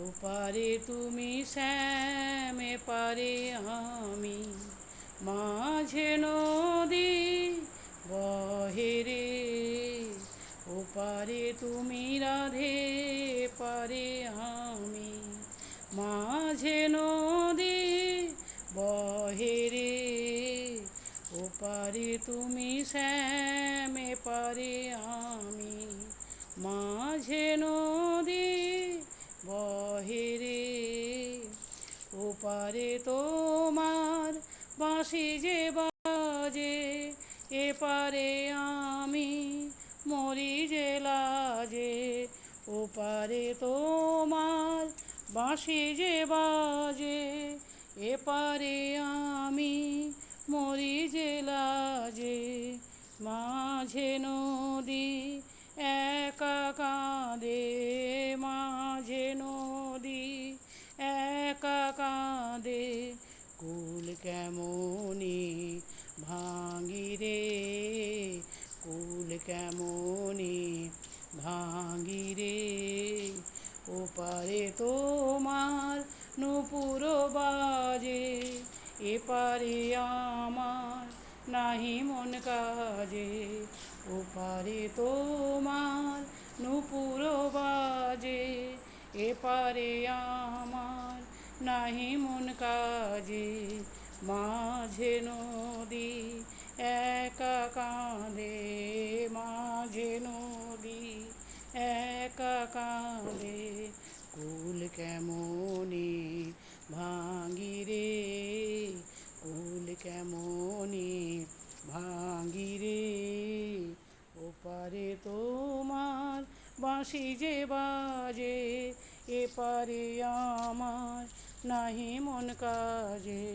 ওপারে তুমি শ্যাম এপারে আমি, মাঝে নদী বহে রে। ওপারে তুমি রাধে এপারে আমি, মাঝে নদী বহে রে। ওপারে তুমি শ্যাম এপারে আমি, মাঝে নদী বহে রে। ওপারে তোমার বাঁশি যে বাজে, এপারে আমি মরি যে লাজে। ওপারে তোমার বাঁশি যে বাজে, এপারে আমি মরি যে লাজে। মাঝে নদী একা কাঁদে, মাঝে নদী একা কাঁদে। কুল কেমনি ভাঙি রে, কুল কেমনি ভাঙি রে। ওপারে তোমার নূপুর বাজে, এপারে আমার নাহি মন কাজে। ওপারে তোমার নূপুর বাজে, এপারে আমার নাহি মন কাজে। মাঝে নদী একা কাঁদে, মাঝে নদী একা কাঁদে। কুল কেমনি ভাঙি রে, কুল কেমনি ভাঙি রে। ওপারে তোমার বাঁশি যে বাজে, এপারে আমার নাহি মন কাজে।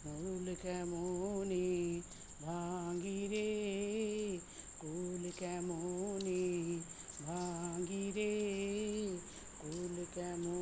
কুল কেমনি